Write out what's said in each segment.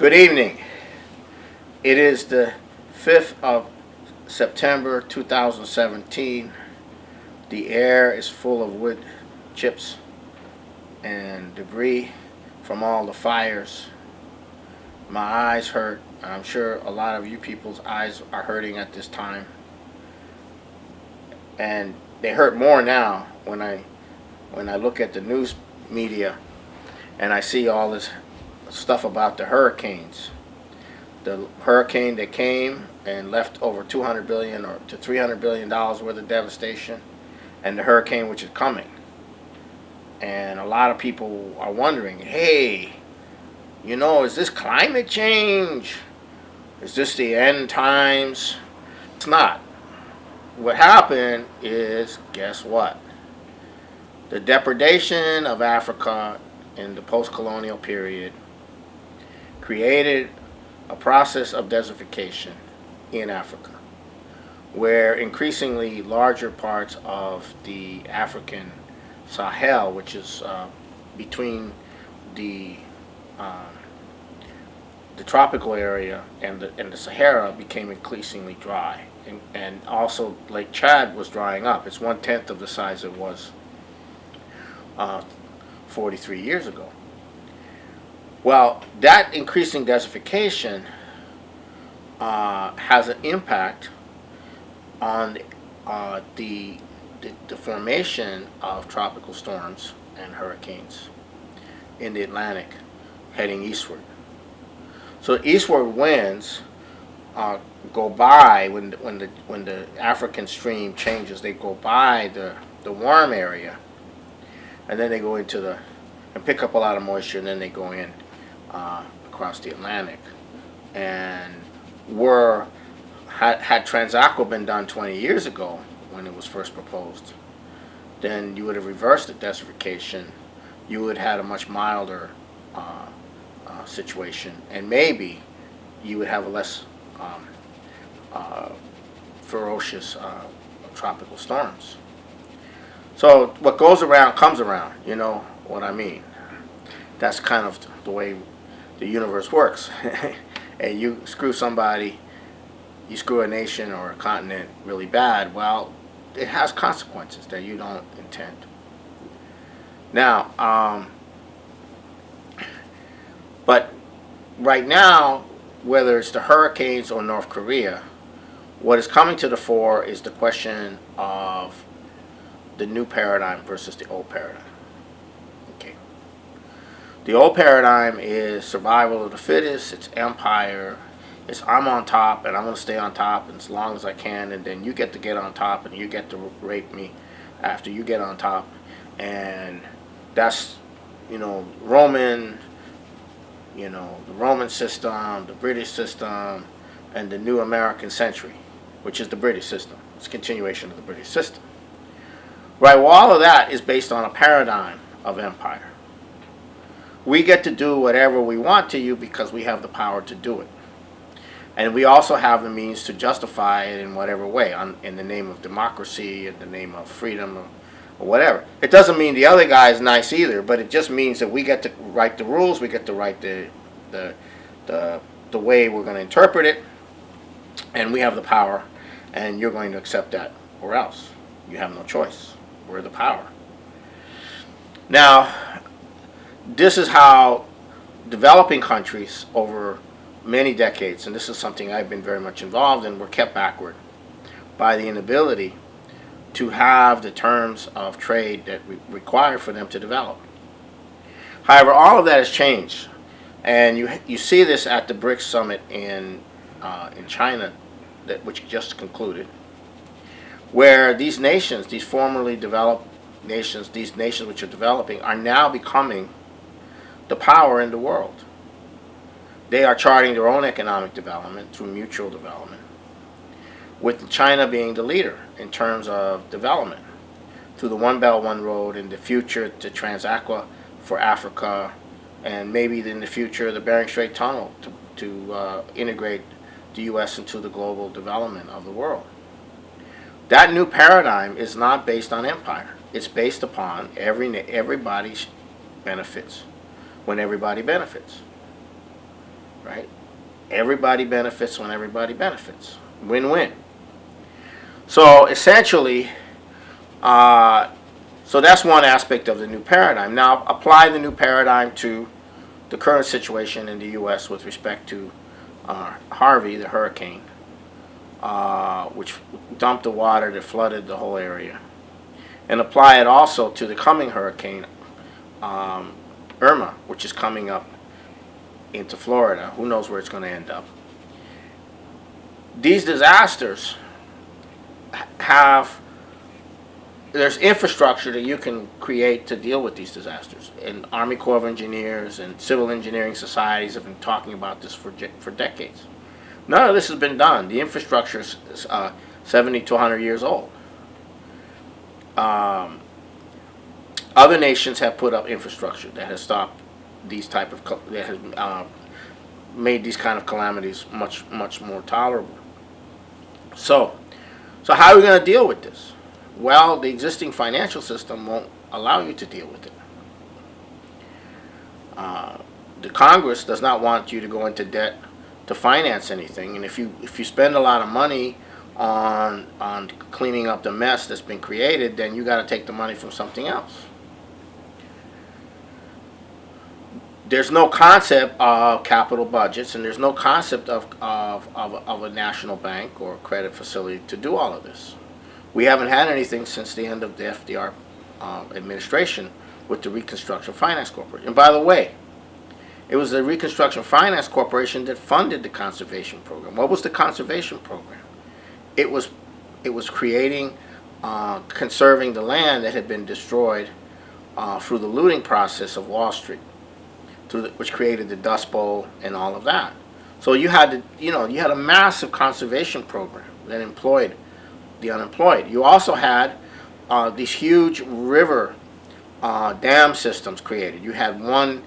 Good evening. It is the 5th of September 2017. The air is full of wood chips and debris from all the fires. My eyes hurt. I'm sure a lot of you people's eyes are hurting at this time. And they hurt more now when I look at the news media and I see all this stuff about the hurricanes. The hurricane that came and left over $200 billion or to $300 billion worth of devastation, and the hurricane which is coming. And a lot of people are wondering, hey, you know, is this climate change? Is this the end times? It's not. What happened is, guess what? The depredation of Africa in the post-colonial period created a process of desertification in Africa, where increasingly larger parts of the African Sahel, which is between the tropical area and the Sahara, became increasingly dry, and also Lake Chad was drying up. It's 1/10 of the size it was 43 years ago. Well, that increasing desertification has an impact on the formation of tropical storms and hurricanes in the Atlantic heading eastward. So eastward winds go by when the African stream changes. They go by the warm area, and then they go into and pick up a lot of moisture, and then they go in across the Atlantic. And had Transaqua been done 20 years ago when it was first proposed, then you would have reversed the desertification. You would have had a much milder situation, and maybe you would have a less ferocious tropical storms. So what goes around comes around, you know what I mean. That's kind of the way the universe works. And you screw somebody, you screw a nation or a continent really bad, well, it has consequences that you don't intend. Now, but right now, whether it's the hurricanes or North Korea, what is coming to the fore is the question of the new paradigm versus the old paradigm. Okay. The old paradigm is survival of the fittest, it's empire, it's I'm on top and I'm going to stay on top as long as I can, and then you get to get on top and you get to rape me after you get on top. And that's, you know, the Roman system, the British system, and the new American century, which is the British system. It's a continuation of the British system. Right, well, all of that is based on a paradigm of empire. We get to do whatever we want to you because we have the power to do it. And we also have the means to justify it in whatever way, in the name of democracy, in the name of freedom, or whatever. It doesn't mean the other guy is nice either, but it just means that we get to write the rules, we get to write the way we're going to interpret it, and we have the power, and you're going to accept that, or else. You have no choice. We're the power. Now, this is how developing countries over many decades, and this is something I've been very much involved in, were kept backward by the inability to have the terms of trade that require for them to develop. However, all of that has changed, and you see this at the BRICS Summit in China, which just concluded, where these nations, these formerly developed nations, these nations which are developing, are now becoming the power in the world. They are charting their own economic development through mutual development, with China being the leader in terms of development, through the One Belt, One Road, in the future to Transaqua for Africa, and maybe in the future the Bering Strait Tunnel to integrate the U.S. into the global development of the world. That new paradigm is not based on empire. It's based upon everybody benefits when everybody benefits. right? Everybody benefits when everybody benefits. Win-win. So essentially, so that's one aspect of the new paradigm. Now apply the new paradigm to the current situation in the U.S. with respect to Harvey, the hurricane, which dumped the water that flooded the whole area. And apply it also to the coming hurricane, Irma, which is coming up into Florida. Who knows where it's going to end up. These disasters there's infrastructure that you can create to deal with these disasters. And Army Corps of Engineers and civil engineering societies have been talking about this for decades. None of this has been done. The infrastructure is 70 to 100 years old. Other nations have put up infrastructure that has stopped these type of that has made these kind of calamities much more tolerable. So how are we going to deal with this? Well, the existing financial system won't allow you to deal with it. The Congress does not want you to go into debt to finance anything, and if you spend a lot of money on cleaning up the mess that's been created, then you got to take the money from something else. There's no concept of capital budgets, and there's no concept of a national bank or credit facility to do all of this. We haven't had anything since the end of the FDR administration with the Reconstruction Finance Corporation. And by the way, it was the Reconstruction Finance Corporation that funded the conservation program. What was the conservation program? It was creating, conserving the land that had been destroyed through the looting process of Wall Street, which created the Dust Bowl and all of that. So you had a massive conservation program that employed the unemployed. You also had these huge river dam systems created. You had one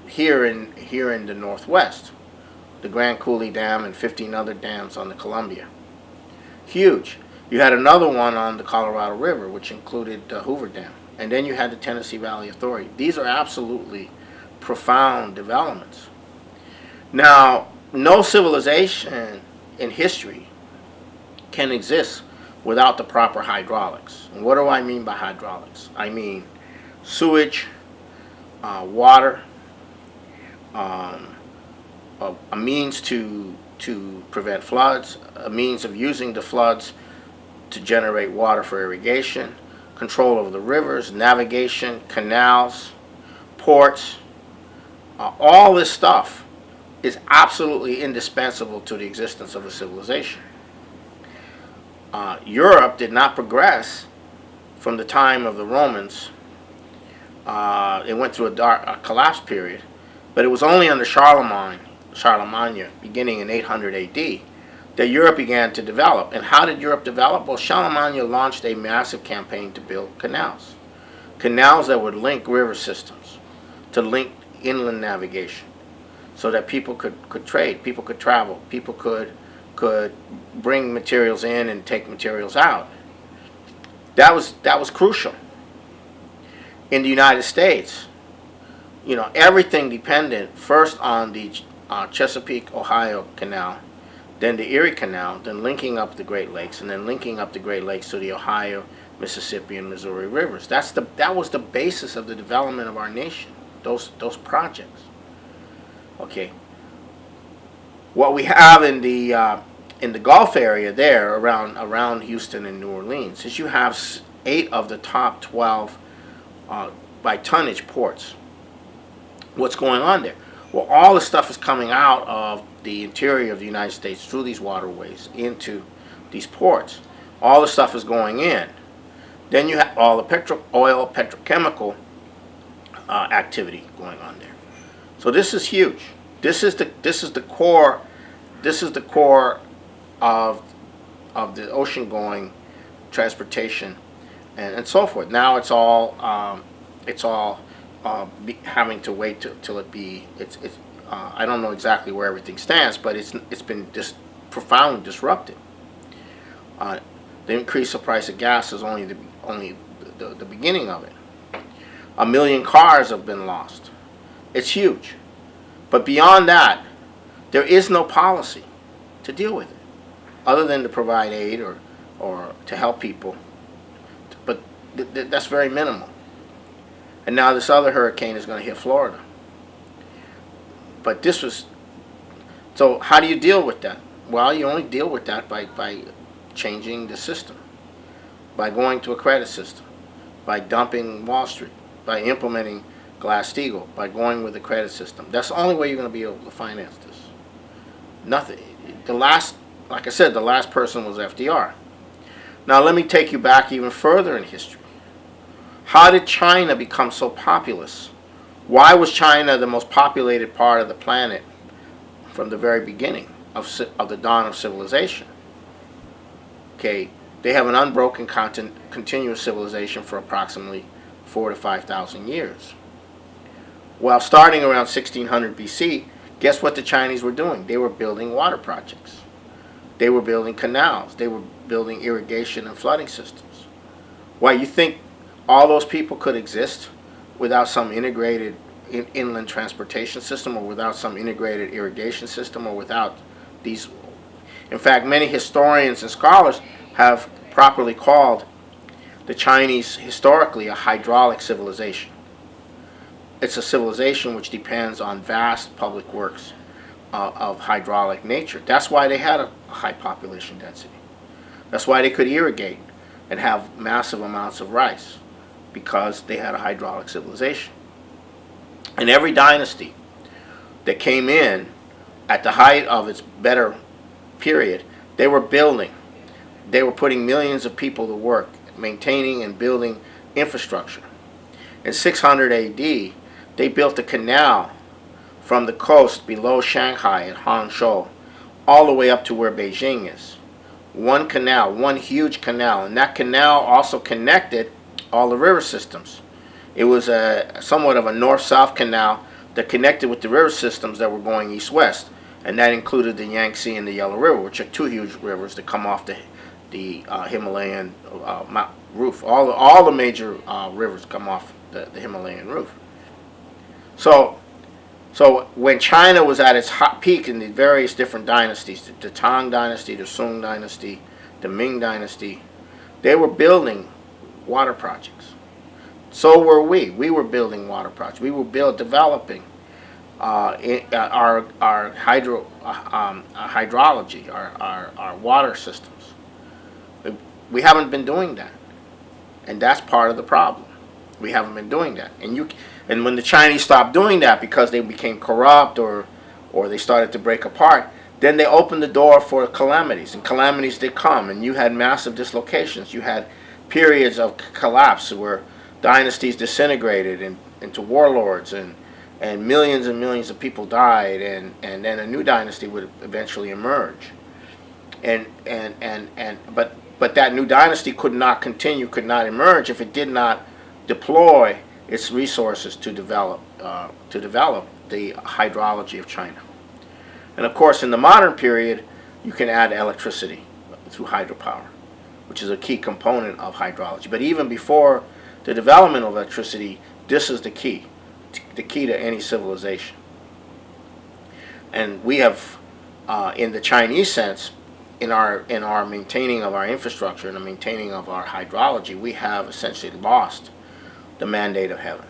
here in the Northwest, the Grand Coulee Dam, and 15 other dams on the Columbia. Huge. You had another one on the Colorado River, which included Hoover Dam. And then you had the Tennessee Valley Authority. These are absolutely profound developments. Now, no civilization in history can exist without the proper hydraulics. And what do I mean by hydraulics? I mean sewage, water, a means to prevent floods, a means of using the floods to generate water for irrigation, control over the rivers, navigation, canals, ports. All this stuff is absolutely indispensable to the existence of a civilization. Europe did not progress from the time of the Romans. It went through a collapse period, but it was only under Charlemagne, beginning in 800 AD, that Europe began to develop. And how did Europe develop? Well, Charlemagne launched a massive campaign to build canals. Canals that would link river systems, to link inland navigation, so that people could trade, people could travel, people could bring materials in and take materials out. That was crucial. In the United States, everything depended first on the Chesapeake, Ohio Canal, then the Erie Canal, then linking up the Great Lakes, and then linking up the Great Lakes to the Ohio, Mississippi, and Missouri rivers. That was the basis of the development of our nation. Those projects. Okay. What we have in the Gulf area there, around Houston and New Orleans, is you have 8 of the top 12 by tonnage ports. What's going on there? Well, all the stuff is coming out of the interior of the United States through these waterways into these ports. All the stuff is going in. Then you have all the petrochemical activity going on there. So this is huge. This is the core. This is the core of the ocean-going transportation and so forth. Now it's all having to wait till it be. I don't know exactly where everything stands, but it's been profoundly disrupted. The increase of price of gas is only the beginning of it. 1 million cars have been lost. It's huge. But beyond that, there is no policy to deal with it, other than to provide aid or to help people. But that's very minimal. And now this other hurricane is going to hit Florida. But this was... So how do you deal with that? Well, you only deal with that by changing the system, by going to a credit system, by dumping Wall Street, by implementing Glass-Steagall, by going with the credit system. That's the only way you're going to be able to finance this. Nothing. Like I said, the last person was FDR. Now let me take you back even further in history. How did China become so populous? Why was China the most populated part of the planet from the very beginning of the dawn of civilization? Okay, they have an unbroken continuous civilization for approximately 4,000 to 5,000 years. Well, starting around 1600 BC, guess what the Chinese were doing? They were building water projects. They were building canals. They were building irrigation and flooding systems. Why, you think all those people could exist without some integrated inland transportation system, or without some integrated irrigation system, or without these? In fact, many historians and scholars have properly called the Chinese historically a hydraulic civilization. It's a civilization which depends on vast public works of hydraulic nature. That's why they had a high population density. That's why they could irrigate and have massive amounts of rice, because they had a hydraulic civilization. And every dynasty that came in at the height of its better period, they were building. They were putting millions of people to work, maintaining and building infrastructure. In 600 AD, they built a canal from the coast below Shanghai at Hangzhou all the way up to where Beijing is. One canal, one huge canal, and that canal also connected all the river systems. It was somewhat of a north-south canal that connected with the river systems that were going east-west, and that included the Yangtze and the Yellow River, which are two huge rivers that come off the Himalayan roof. All the major rivers come off the Himalayan roof. So when China was at its hot peak in the various different dynasties, the Tang dynasty, the Sung dynasty, the Ming dynasty, they were building water projects. So were we. We were building water projects. We were developing our hydrology, our water systems. We haven't been doing that, and that's part of the problem. We haven't been doing that, and when the Chinese stopped doing that because they became corrupt or they started to break apart, then they opened the door for calamities, and calamities did come, and you had massive dislocations. You had periods of collapse where dynasties disintegrated into warlords, and millions and people died, and then a new dynasty would eventually emerge. But that new dynasty could not continue, could not emerge if it did not deploy its resources to develop the hydrology of China. And of course, in the modern period, you can add electricity through hydropower, which is a key component of hydrology. But even before the development of electricity, this is the key to any civilization. And we have, in the Chinese sense, in our maintaining of our infrastructure and the maintaining of our hydrology, we have essentially lost the mandate of heaven.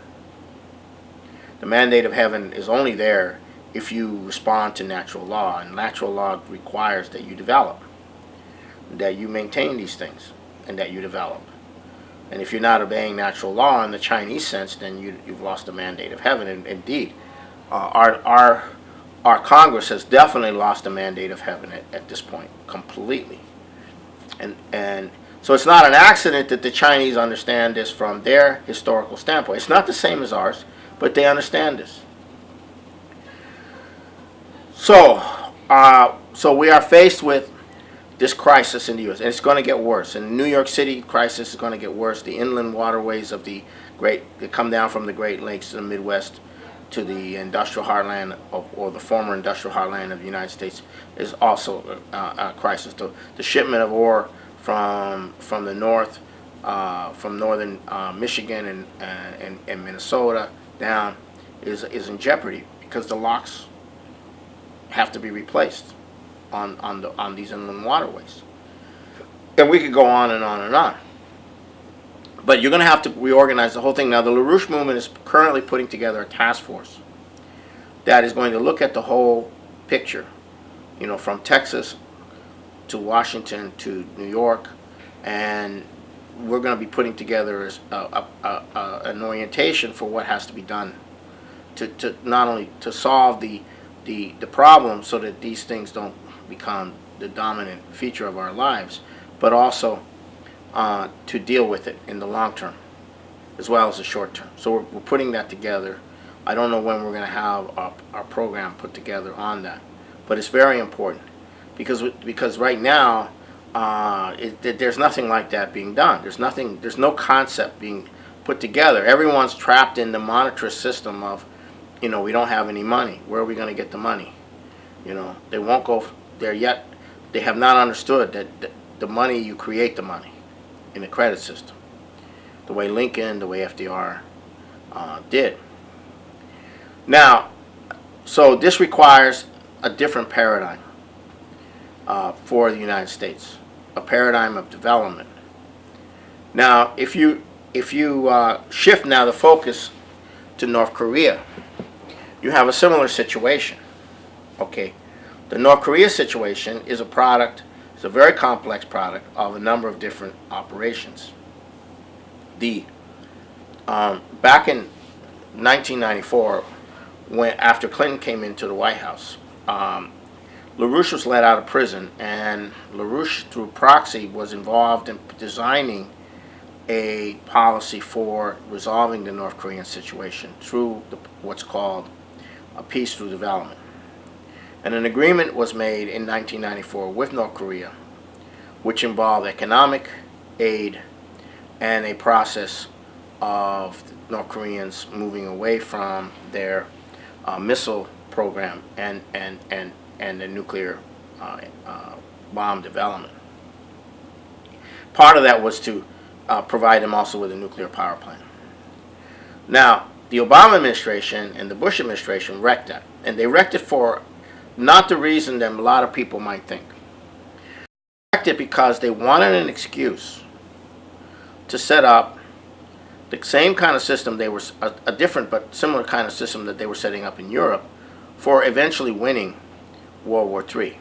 The mandate of heaven is only there if you respond to natural law, and natural law requires that you develop, that you maintain these things, and that you develop. And if you're not obeying natural law in the Chinese sense, then you've lost the mandate of heaven. And indeed, our Congress has definitely lost the mandate of heaven at this point, completely. And so it's not an accident that the Chinese understand this from their historical standpoint. It's not the same as ours, but they understand this. So we are faced with this crisis in the U.S., and it's going to get worse. And the New York City crisis is going to get worse. The inland waterways of that come down from the Great Lakes to the Midwest to the industrial heartland or the former industrial heartland of the United States is also a crisis. The shipment of ore from the north, from northern Michigan and Minnesota down is in jeopardy because the locks have to be replaced on these inland waterways. And we could go on and on and on. But you're going to have to reorganize the whole thing. Now, the LaRouche movement is currently putting together a task force that is going to look at the whole picture, from Texas to Washington to New York, and we're going to be putting together an orientation for what has to be done to not only to solve the problem so that these things don't become the dominant feature of our lives, but also to deal with it in the long term as well as the short term. So we're putting that together. I don't know when we're going to have our program put together on that, but it's very important because right now there's nothing like that being done. There's no concept being put together. Everyone's trapped in the monetarist system of, we don't have any money. Where are we going to get the money? They won't go there yet. They have not understood that the money, you create the money in the credit system, the way Lincoln, the way FDR did. Now, so this requires a different paradigm for the United States, a paradigm of development. Now, if you shift now the focus to North Korea, you have a similar situation. Okay, the North Korea situation is it's a very complex product of a number of different operations. Back in 1994, after Clinton came into the White House, LaRouche was let out of prison, and LaRouche, through proxy, was involved in designing a policy for resolving the North Korean situation through what's called a peace through development. And an agreement was made in 1994 with North Korea, which involved economic aid and a process of North Koreans moving away from their missile program and the nuclear bomb development. Part of that was to provide them also with a nuclear power plant. Now, the Obama administration and the Bush administration wrecked that, and they wrecked it for not the reason that a lot of people might think. They wrecked it because they wanted an excuse to set up the same kind of system a different but similar kind of system that they were setting up in Europe for eventually winning World War III.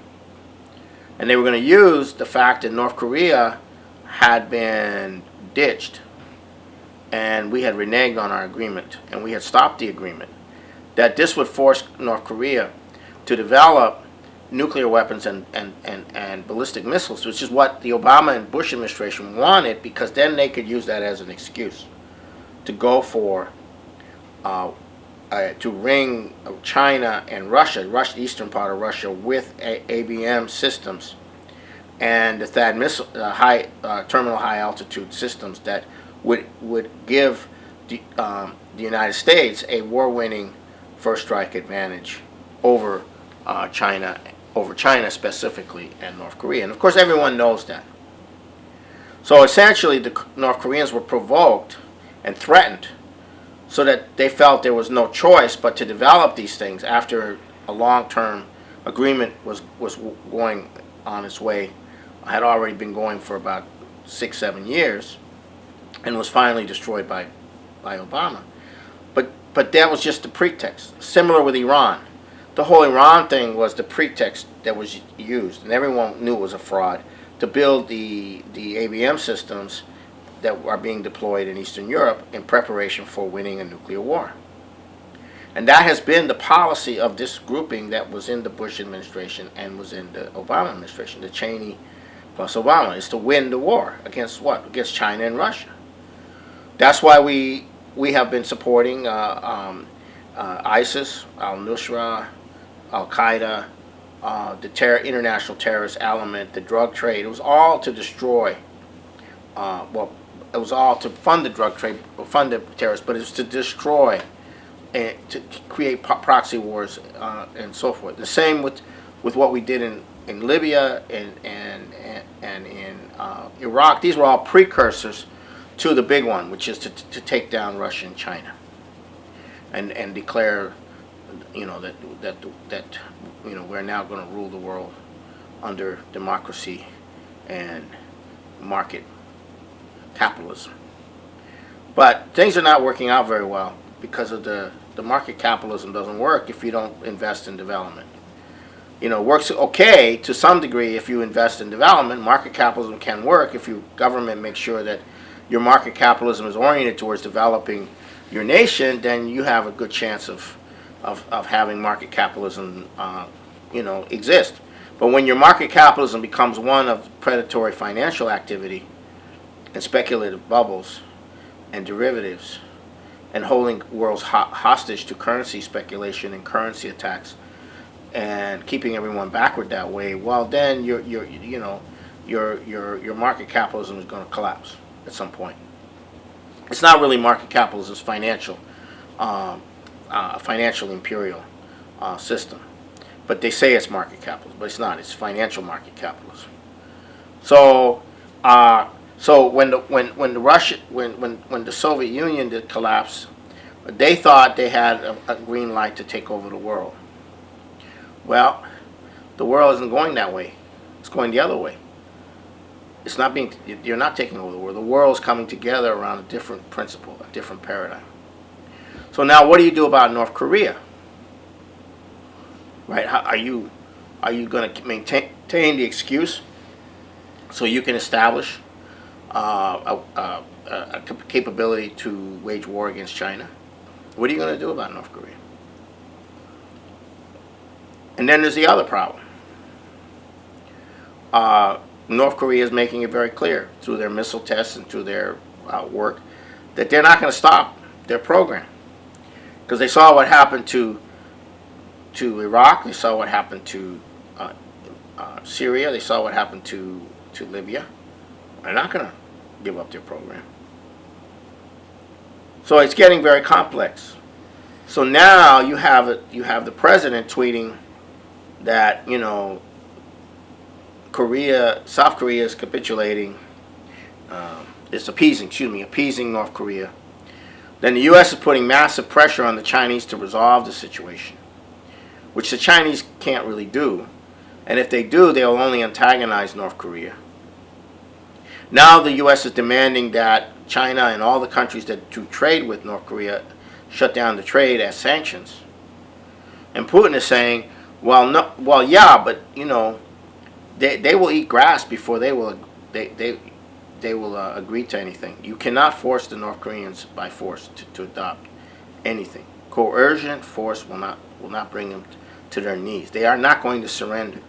And they were going to use the fact that North Korea had been ditched and we had reneged on our agreement and we had stopped the agreement, that this would force North Korea to develop nuclear weapons and ballistic missiles, which is what the Obama and Bush administration wanted, because then they could use that as an excuse to go for, to ring China and Russia, the eastern part of Russia, with ABM systems and the THAAD missile, terminal high altitude systems that would give the United States a war-winning first strike advantage over China specifically, and North Korea. And of course everyone knows that. So essentially the North Koreans were provoked and threatened so that they felt there was no choice but to develop these things after a long-term agreement was going on its way, had already been going for about 6-7 years, and was finally destroyed by Obama. But that was just the pretext. Similar with Iran. The whole Iran thing was the pretext that was used, and everyone knew it was a fraud, to build the ABM systems that are being deployed in Eastern Europe in preparation for winning a nuclear war. And that has been the policy of this grouping that was in the Bush administration and was in the Obama administration, the Cheney plus Obama, is to win the war against what? Against China and Russia. That's why we have been supporting ISIS, al-Nusra, Al-Qaeda, the international terrorist element, the drug trade. It was all to destroy, it was all to fund the drug trade, fund the terrorists, but it was to destroy and to create proxy wars and so forth. The same with what we did in Libya and in Iraq. These were all precursors to the big one, which is to take down Russia and China. and declare, that we're now going to rule the world under democracy and market capitalism. But things are not working out very well because of the market capitalism doesn't work if you don't invest in development. Works okay to some degree if you invest in development. Market capitalism can work if your government makes sure that your market capitalism is oriented towards developing your nation. Then you have a good chance of having market capitalism, exist. But when your market capitalism becomes one of predatory financial activity and speculative bubbles and derivatives and holding worlds hostage to currency speculation and currency attacks and keeping everyone backward that way, well, then your market capitalism is going to collapse at some point. It's not really market capitalism; it's financial imperial system. But they say it's market capitalism, but it's not. It's financial market capitalism. So, when the Soviet Union did collapse, they thought they had a green light to take over the world. Well, the world isn't going that way. It's going the other way. It's not being. You're not taking over the world. The world is coming together around a different principle, a different paradigm. So now, what do you do about North Korea? Right? Are you going to maintain the excuse so you can establish a capability to wage war against China? What are you going to do about North Korea? And then there's the other problem. North Korea is making it very clear through their missile tests and through their work that they're not going to stop their program, because they saw what happened to Iraq, they saw what happened to Syria, they saw what happened to Libya. They're not going to give up their program. So it's getting very complex. So now you have the president tweeting that South Korea is capitulating, appeasing North Korea. Then the U.S. is putting massive pressure on the Chinese to resolve the situation, which the Chinese can't really do. And if they do, they'll only antagonize North Korea. Now the U.S. is demanding that China and all the countries that do trade with North Korea shut down the trade as sanctions. And Putin is saying, yeah, but they will eat grass before they will agree to anything. You cannot force the North Koreans by force to adopt anything. Coercion, force will not bring them to their knees. They are not going to surrender.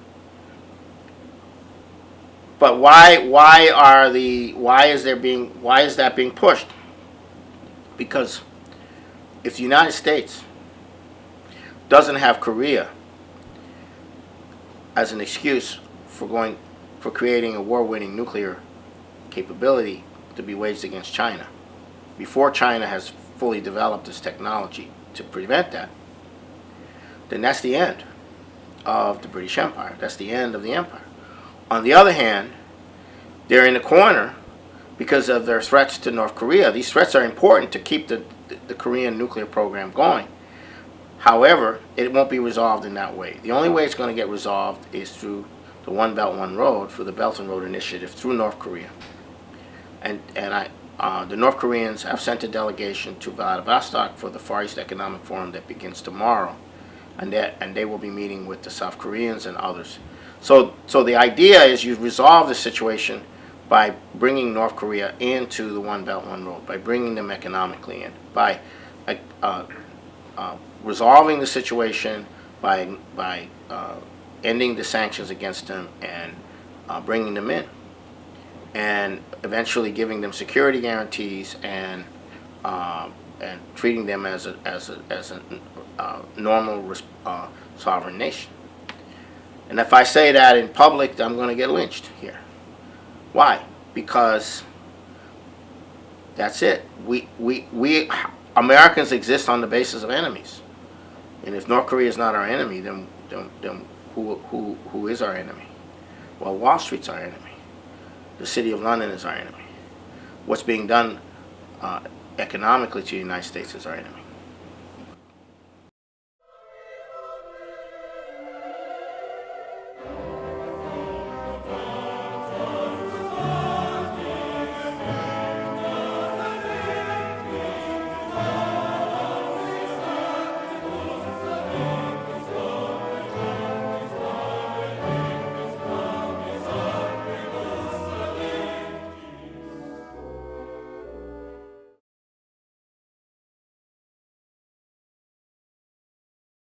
But why is that being pushed? Because if the United States doesn't have Korea as an excuse for creating a war-winning nuclear capability to be waged against China, before China has fully developed its technology to prevent that, then that's the end of the British Empire. That's the end of the empire. On the other hand, they're in the corner because of their threats to North Korea. These threats are important to keep the Korean nuclear program going. However, it won't be resolved in that way. The only way it's going to get resolved is through the One Belt, One Road, through the Belt and Road Initiative, through North Korea. And the North Koreans have sent a delegation to Vladivostok for the Far East Economic Forum that begins tomorrow. And they will be meeting with the South Koreans and others. So the idea is you resolve the situation by bringing North Korea into the One Belt, One Road, by bringing them economically in, by resolving the situation, by ending the sanctions against them and bringing them in, and eventually giving them security guarantees and treating them as a normal sovereign nation. And if I say that in public, I'm going to get lynched here. Why? Because that's it. We Americans exist on the basis of enemies, and if North Korea is not our enemy, then who is our enemy? Well, Wall Street's our enemy. The City of London is our enemy. What's being done economically to the United States is our enemy.